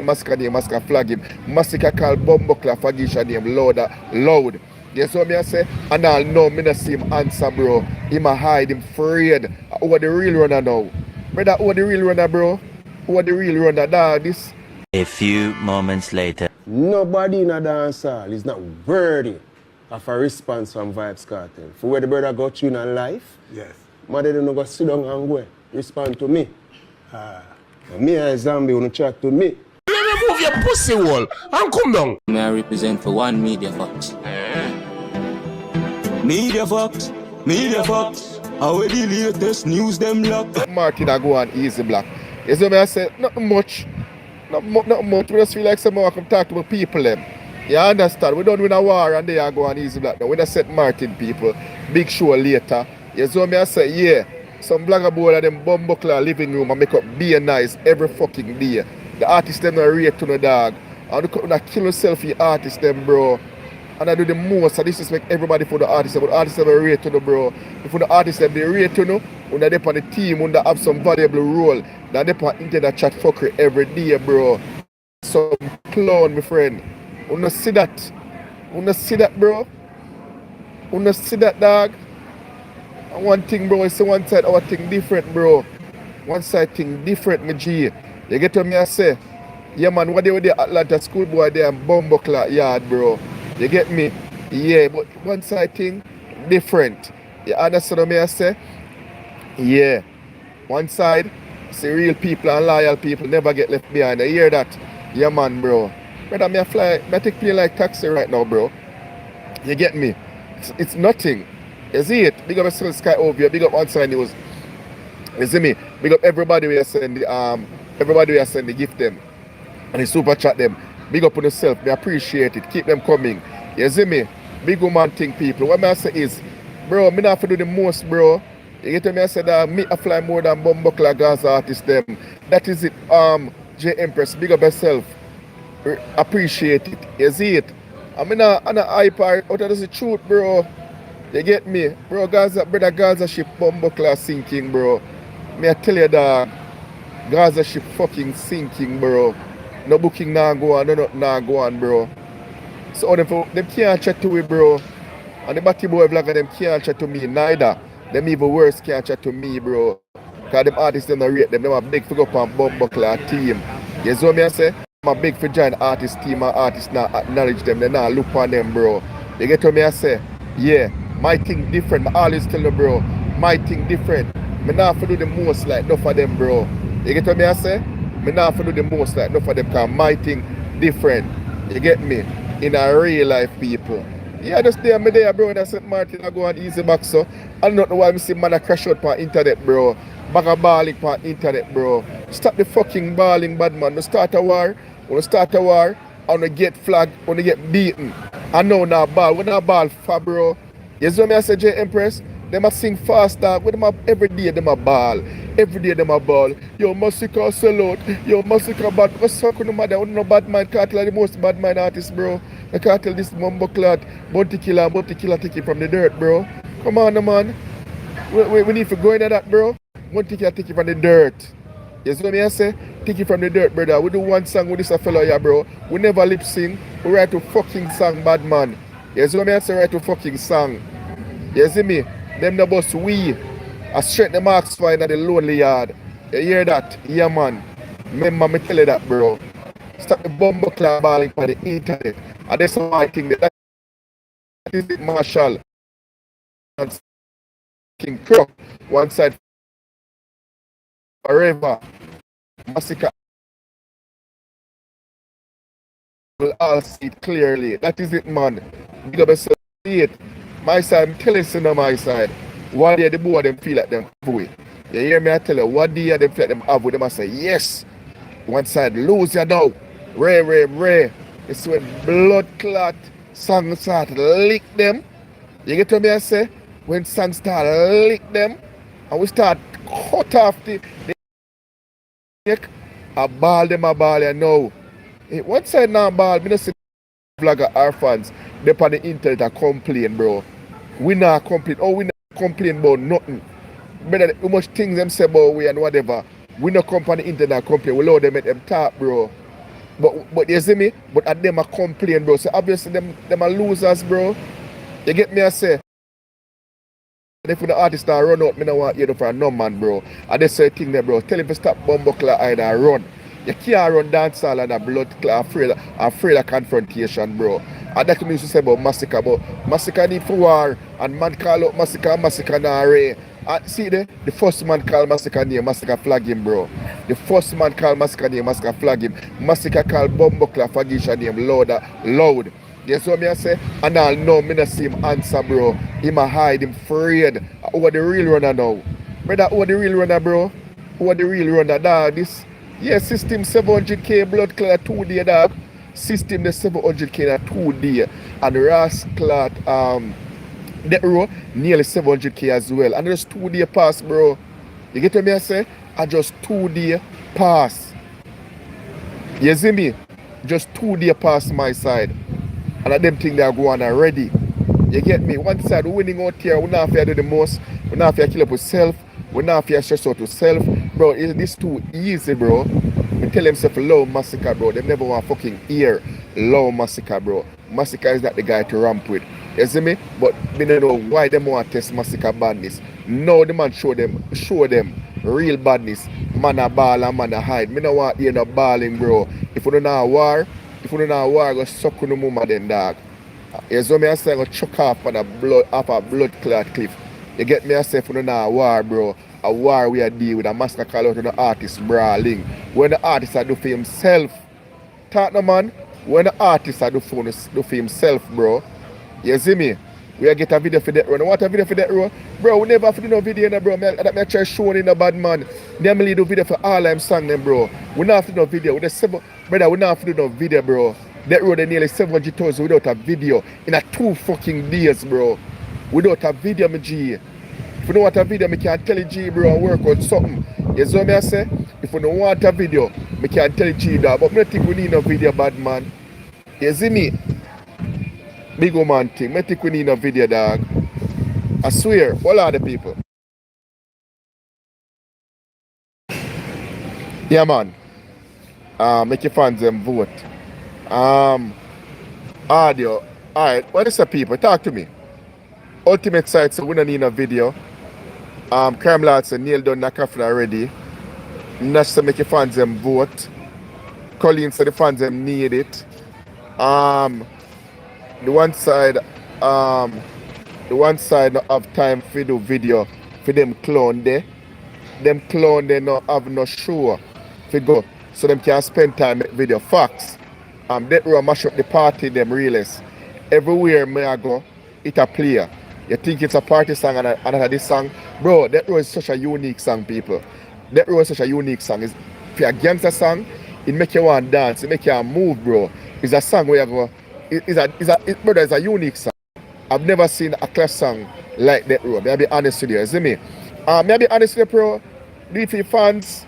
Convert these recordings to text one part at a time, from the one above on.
Masicka name, Masicka flag him. Masicka call Bumbuckler Fagisha name loud. Yes, what me I say? And I'll know me not see him answer, bro. Him a hide, him Fraid. Who are the real runner now? Brother, who are the real runner, bro? Who are the real runner, dog? This. A few moments later. Nobody in a dancehall is not worthy of a response from Vybs Cartel. For where the brother got you in life, yes. Mother don't go sit down and go. Respond to me. Me and Zombie wanna chat to me. You move your pussy wall and come down. May I represent for one Media Fox. Media Fox. How are the latest news them lock? Martin I go on easy black. You see me I say, nothing much. Not much. We just feel like someone come talk to the people them. You understand? We don't win a war and they are go on easy black. Now we just set Martin people. Big show later. You see me I say, yeah. Some blagger boy of them Bumbuckler living room and make up be nice every fucking day. The artists them not rate to no dog. And you kill yourself for your artists them, bro. And I do the most. I disrespect everybody for the artists. But the artists them rate to no, bro. For the artists them they rate to no. When they on the team, when they have some valuable role. Then they on internet chat fuckery every day, bro. Some clown, my friend. You not see that? You not see that, bro? You not see that, dog? And one thing, bro, is one side our thing different, bro. One side thing different, my G. You get what me I say? Yeah, man, what they with the Atlanta schoolboy there and Bumbuckler yard, bro. You get me? Yeah, but one side thing different. You understand what me I say? Yeah. One side, see real people and loyal people never get left behind. You hear that? Yeah, man, bro. Brother, me I take plane like taxi right now, bro. You get me? It's nothing. You see it? Big up a Sky over here. Big up One Side News. You see me? Big up everybody we send the gift them. And the super chat them. Big up on yourself. Me appreciate it. Keep them coming. You see me? Big woman thing people. What I say is, bro, me not have to do the most, bro. You get me? I said that me I fly more than Bumbuckler Gaza artists them. That is it. J Empress, big up yourself. Appreciate it. You see it? I'm in a hype out of the truth, bro. You get me? Bro, brother Gaza ship Bumbuckler sinking, bro. Me I tell you that Gaza ship fucking sinking, bro. No booking now go on, no nothing now go on, bro. So them can't chat to me, bro. And the batty boy vlogger them can't chat to me neither. Them even worse can't chat to me, bro. Cause them artists them not rate them. Them are big for go up on Bumbuckler team. You see what me I say? I'm a big for join artist team and artists not acknowledge them. They not look on them, bro. You get what me I say? Yeah. My thing different. I always tell them, bro. My thing different. Me not for do the most like enough of them, bro. You get what me I say? Me not for do the most like enough of them because my thing different. You get me? In a real life, people. Yeah, just there, me there, bro. That's St. Martin. I go on easy back, so I don't know why I see man a crash out on internet, bro. Bag a balling on internet, bro. Stop the fucking balling, bad man. No start a war. When you start a war, I want to get flagged, I want to get beaten. I know now ball. When I ball for, bro. You see what I say, J Empress? Them a sing fast, dog. Every day them a ball. Every day them a ball. Yo, Masicka sell out. Yo, Masicka bad. What's up with no matter? No bad mind. Cartel the most bad mind artist, bro. I can't tell this Bumbuckler, bounty killer take it from the dirt, bro. Come on, man. We need to go into that, bro. Bounty killer take it from the dirt. You see what I say? Take it from the dirt, brother. We do one song with this a fellow here, bro. We never lip sing. We write a fucking song, bad man. You see what I say? Write a fucking song. You see me? Them the boss we. I straight the marks fine at the lonely yard. You hear that? Yeah, man. Remember me tell you that, bro. Stop the Bumbuckler balling for the internet. And that's why I think that is it, Marshall. And King Croc. One side forever. Masicka will all see it clearly. That is it, man. Big up yourself. See it. My side, I'm telling you on my side. What day the boy them feel like them have with. You hear me? I tell you, what day them feel like them have with them, I say, yes. One side, lose you now. Ray. It's when blood clot songs start lick them. You get what me I say? When songs start lick them, and we start cut off the I ball them you know. One side now ball, me not see vlogger our fans. They on the internet a complain, bro. We not complain. Oh, we not complain about nothing. Better how much things them say about we and whatever. We not come on the internet complain. We allow them make them talk, bro. But you see me? But at them a complain, bro. So obviously them are losers, bro. You get me I say? If the artist are run out, me no want you for no man, bro. I just say thing there, bro. Tell him to stop bumbuckler and run. You can't run dancehall and a blood clot afraid of confrontation, bro. And that's what I used to say about Masicka, but Masicka need for war and man call out Masicka, Masicka na array. See the first man call Masicka name, Masicka flag him, bro. The first man call Masicka name, Masicka flag him. Masicka call bumbuckler Fagisha name loud. Yes, what me I say? And I'll know me not see him answer, bro. Him a hide, him afraid. Who are the real runner now? Brother, who are the real runner, bro? Who are the real runner, dog? This, yeah, system 700k blood clot 2D, dog. System the 700k at 2D. And Ras clot, that row, nearly 700k as well. And just 2D pass, bro. You get what me I say? I just 2D pass. You see me? Just 2D pass my side. And I them think they are going already. You get me? One side winning out here, we not have to do the most. We not have to kill up with self. We not have to stress out with self. Bro, this too easy, bro. I tell themself low Masicka, bro. They never want fucking hear low Masicka, bro. Masicka is not the guy to ramp with. You see me? But we don't know why they want to test Masicka badness. No, the man show them real badness. Man a ball and man a hide. Me don't want to hear no balling, bro. If we don't know war, go suck on the mama then, dog. You see me I say go chuck off on a blood clot cliff. You get me I say for no war, bro. A war we are deal with a massacre call out to the artist brawling. When the artist are do for himself. Talk no man. When the artist are do for himself, bro. You see me? We get a video for that run. What a video for that run? Bro, we never have to do no video, no, bro. That me try showing in a bad man. Them only do video for all them song them, bro. We not have to do no video. Brother, we not have to do no video, bro. That road they nearly 700,000 without a video in a 2 fucking days, bro. Without a video, me G. If you don't want a video, me can tell you G, bro, and work on something. You see what I say? If you don't want a video, me can tell you G, dog. But I think we need no video, bad man. You see me? Big woman thing. I think we need no video, dog. I swear, all are the people. Yeah, man. Make your fans them vote. Audio. Alright, what is the people? Talk to me. Ultimate site, so we don't need a video. Crime Lord said Neil done that coffee already. Nash said make your fans them vote. Colleen said the fans them need it. The one side not have time for do video for them clone there. Them clone they not have no show for go. So them can spend time make video. Facts. That row mash up the party them realist. Everywhere me I go, it a player. You think it's a party song and this song? Bro, that row is such a unique song, people. That row is such a unique song. It's for a gangster song, it make you want to dance, it make you want to move, bro. It's a song where you go. Brother, it's a unique song. I've never seen a class song like that, bro. May I be honest with you, you see me? May I be honest with you, bro? Do it for your fans.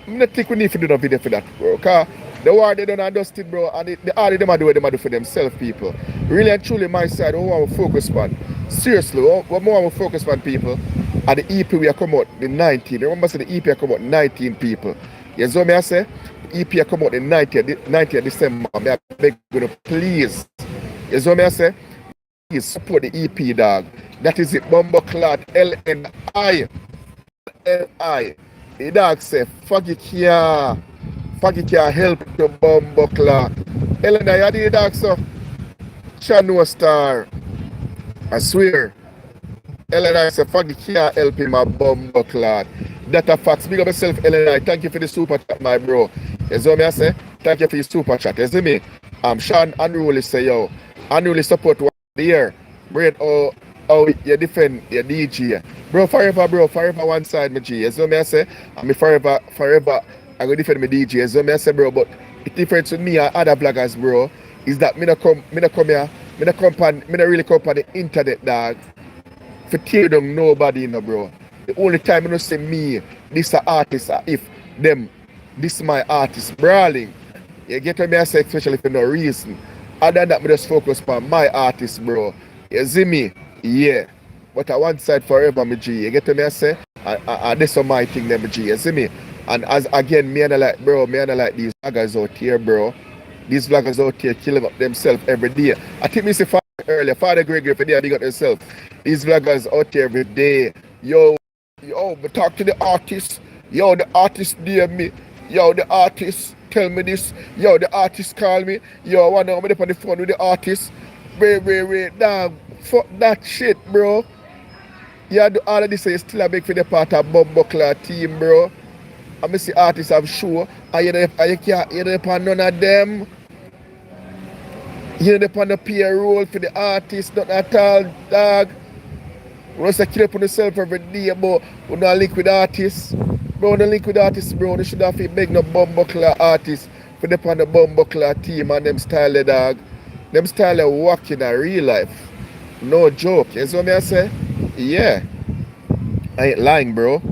I don't think we need to do no video for that, bro. Because the war they done and dusted, bro, and all them do what they do for themselves, people. Really and truly, my side, what want to focus on? Seriously, what more want to focus on, people? At the EP we are come out the 19. Remember, say the EP come out 19 people. You see what I say? The EP come out the 90th December. I beg you, please. You see what I say? Please support the EP, dog. That is it. Bumbleclad LNI. LNI. The dog say, fuck it here. Fuck it here, help the Bumbleclad. LNI, I did the dog, so. Shawn star. I swear. LNI say, fuck it here, help him a Bumbleclad. That a facts. Big up yourself, LNI. Thank you for the super chat, my bro. You see what I say? Thank you for your super chat. You see me? Shawn unruly say, yo. Unruly support one year. Braid, oh, you defend your DJ. Bro, forever one side, my G. You see what I say? And me forever, I go defend my DJ. You see what I say, bro? But the difference with me and other bloggers, bro, is that me not come here, me not really come on the internet, dog. For tear down nobody, you know, bro. The only time you know say me, this a artist, if them, this my artist brawling. You get what I say, especially for no reason. Other than that, me just focus on my artist, bro. You see me? Yeah. But I one side forever, my G. You get what I say? And this is my thing, my G. You see me? And as again, me and I like, bro, me and I like these guys out here, bro. These vloggers out here killing up themselves every day. I think me say earlier, Father Gregory for day big up themselves. These vloggers out here every day. Yo, we talk to the artist. Yo, the artist DM me. Yo, the artist tell me this. Yo, the artist call me. Yo, I wanna be on the phone with the artist. Wait, dog. Fuck that shit, bro. Yeah, do all of this, so you still a big for the part of Bumbuckler team, bro. I see artists have show, and you can't depend none of them. You depend on the payroll for the artist, not at all, dog. We don't say kill up on yourself every day, but we don't link with artists. Bro, we don't link with artists, bro. They should have to beg no Bumbuckler artists for depend on the Bumbuckler team and them style of dog. Them style of work in a real life. No joke. You see what I say? Yeah. I ain't lying, bro.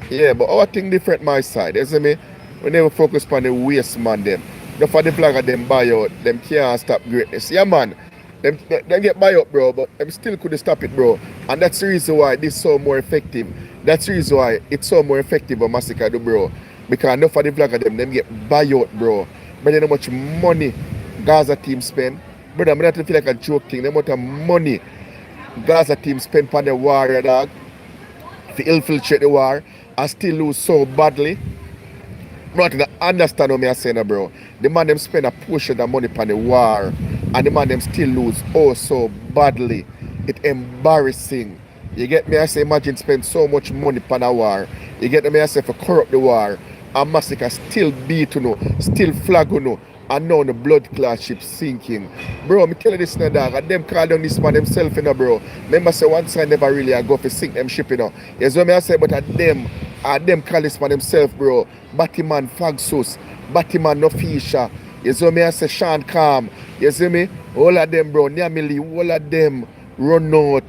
Yeah, but our thing different my side. You see me? We never focus on the waste man them. The for the vlogger them buy out, them can't stop greatness. Yeah man. Them get buy out, bro, but them still couldn't stop it, bro. And that's the reason why this is so more effective. That's the reason why it's so more effective what Masicka do, bro. Because enough of the vlogger them get buy out, bro. But then how much money Gaza team spend. Brother, I don't feel like a joke thing. The amount of money Gaza team spend on the war, dog, to infiltrate the war and still lose so badly. Bro, I don't understand what I'm saying, bro. The man them spend a portion of money on the war and the man them still lose so badly. It's embarrassing. You get me? I say, imagine spend so much money on a war. You get me? I say, for corrupt the war. And Masicka still beat, still flag, and now the blood clot ship sinking. Bro, me tell you this now, dog. And them call down this man themselves, bro. Remember say one side never really go for sink them ship, You see what I say? But at them call this man themselves, bro. Batman Fagsus, Batman No Fisher. You see what I say? Shawn Calm. You see me? All of them, bro. Nyamili, all of them run out.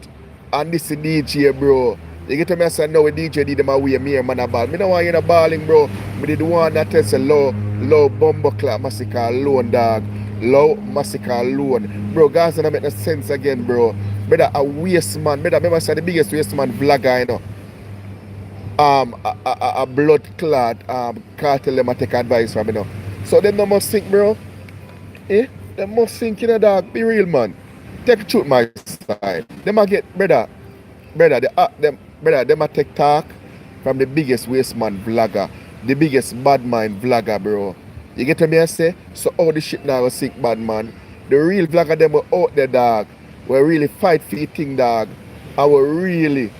And this is DJ, bro. You get to me, I say, no, DJ did them away, me and man a ball. Me don't want you in a balling, bro. Me did the one that tells a low Bumbuckler Masicka alone, dog. Low Masicka alone. Bro, Gaza don't make no sense again, bro. Better a waste man. Better, remember I said the biggest waste man vlogger, a blood clot cartel them a take advice from, So them no must think, bro. They must think, dog. Be real, man. Take the truth my side. Them a get, brother, them a take talk from the biggest waste man vlogger, the biggest bad mind vlogger, bro. You get what me I say? So all the shit now will sink bad man. The real vlogger them were out there, dog. We really fight for the thing, dog. I will really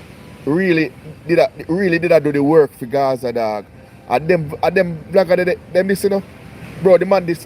did I do the work for Gaza, dog. And them vlogger them this, Bro, the man this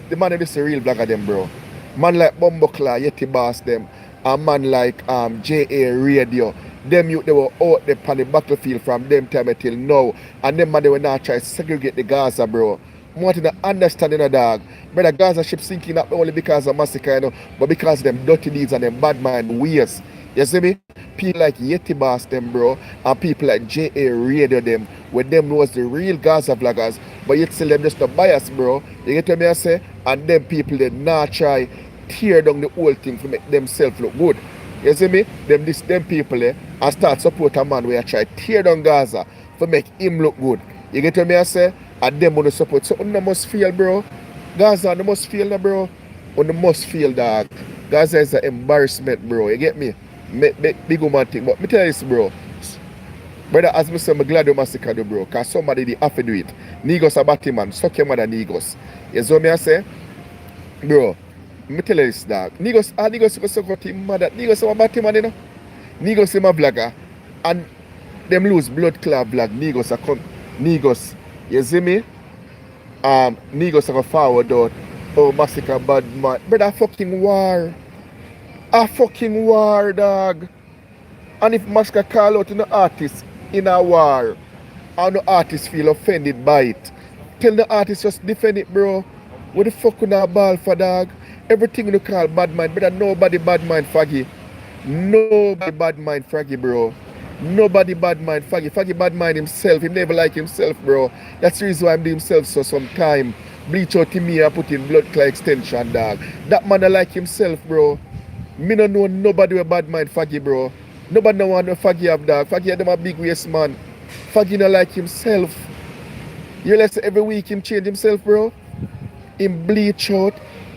a real vlogger them, bro. Man like Bumbuckler, Yeti Boss them, and man like JA Radio. Them youth they were out there on the battlefield from them time till now. And them man they were not trying to segregate the Gaza, bro. I want to understand, dog. But the Gaza ship sinking not only because of Masicka, but because of them dirty deeds and them bad mind ways. You see me? People like Yeti Boss them, bro, and people like JA Radio them, where them knows the real Gaza vloggers, but yet still them just a bias, bro. You get what me I say? And them people they not try tear down the whole thing to make themselves look good. You see me? Them people and start support a man where I try tear down Gaza to make him look good. You get what me I say? And them want to support. So you must feel, bro. Gaza, you must feel, bro. You must feel, dog. Gaza is an embarrassment, bro. You get me? Big woman thing. But me tell you this, bro. Brother, as I say, I'm glad you Masicka do, bro. Because somebody did have to do it. Negos a batty man. Suck your mother, Negos. You see what me I say? Bro. Me tell you this, dog. Negos go suck out him mother. Negos a batty man, Negos is my vlogger. And them lose blood clot vlog. Negos a come. Negos. You see me? Negos a go forward out. Oh, Masicka bad man. Brother, a fucking war. A fucking war, dog. And if Masicka call out an artist in a war, and the artist feel offended by it, tell the artist just defend it, bro. What the fuck on a ball for, dog? Everything you call bad mind, brother, nobody bad mind Faggy. Nobody bad mind Faggy, bro. Nobody bad mind Faggy. Faggy bad mind himself. He never like himself, bro. That's the reason why I'm doing himself so sometime. Bleach out him here, put in blood clot extension, dog. That man I like himself, bro. Me no know nobody with bad mind Faggy, bro. Nobody no want no Faggy have, dog. Faggy them a big waste man. Faggy no like himself. You realize every week him change himself, bro? him bleach out,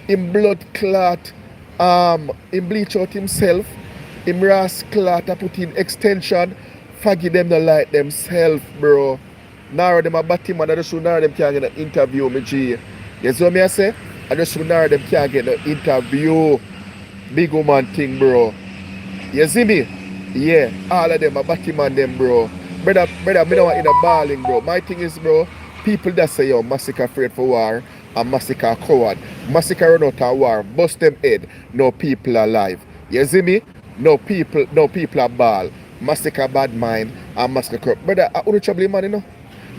him blood clot, him bleach out himself, him ras clot, I put in extension, faggy them not like themself, bro. Now them a batty man, I just now them can't get an interview, me G. You see what me I say? I just now them can't get an interview. Big woman thing, bro. You see me? Yeah, all of them a batty man them, bro. Brother, me don't want in a balling, bro. My thing is, bro, people that say, yo, Masicka afraid for war and Masicka coward. Masicka run out of war, bust them head, no people alive. You see me? No people are ball. Masicka bad mind and Masicka corrupt. Brother, I only trouble man, you know.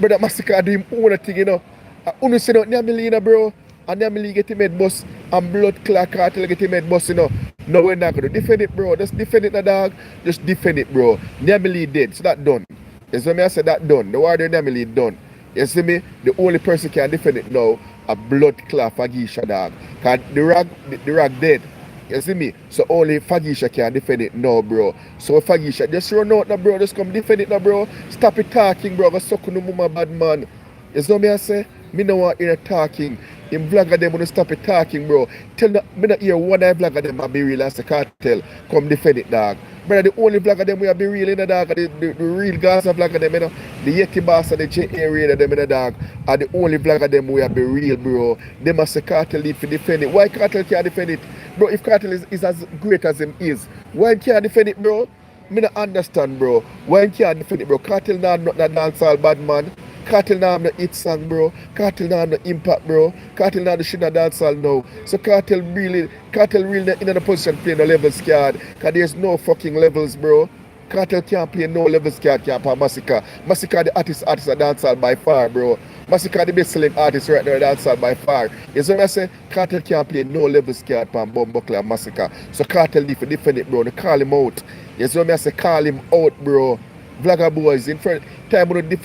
Brother, Masicka do him own thing, you know. I only say out Nyamilina, bro. And Nyamili get him head bust and blood clot cartel get him head bust, you know. No, we're not gonna defend it, bro. Just defend it, the dog. Just defend it, bro. Nyamili dead, so that done. You see me? I said that done. The war the Nyamili done. You see me? The only person can defend it now, a blood clot Fagisha, dog. Cause the rag dead. You see me? So only Fagisha can defend it now, bro. So Fagisha, just run out now, bro. Just come defend it now, bro. Stop it talking, bro. Go suck no mama bad man. You see me? I say? Me no want hear talking. Him vlogger them wanna stop it talking, bro. Tell me not hear one of vlogger them a be real as a cartel. Come defend it, dog. Brother, the only vlogger them we have be real in the dog, the real Gaza vlogger them, you know. The Yeti boss and the J area them in the dog are the only vlogger them we have be real, bro. Them as a cartel need to defend it. Why cartel can't defend it? Bro, if cartel is as great as him is, why can't defend it, bro? Me not understand, bro. Why can't defend it, bro? Cartel not dancehall bad man. Cartel now have no hit song, bro. Cartel now have no impact, bro. Cartel now the shit not dancehall now. So Cartel really in a position playing the levels card. Cause there's no fucking levels, bro. Cartel can't play no levels card can't play Masicka. Masicka the artist of dancehall by far, bro. Masicka the best selling artist right now dancehall by far. You see what I say? Cartel can't play no levels card for Bumbuckler and Masicka. So Cartel need to defend it, bro. They call him out. You see what I say? Call him out, bro. Vlogger boys in front time when the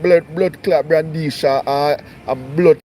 blood clot Brandisha and blood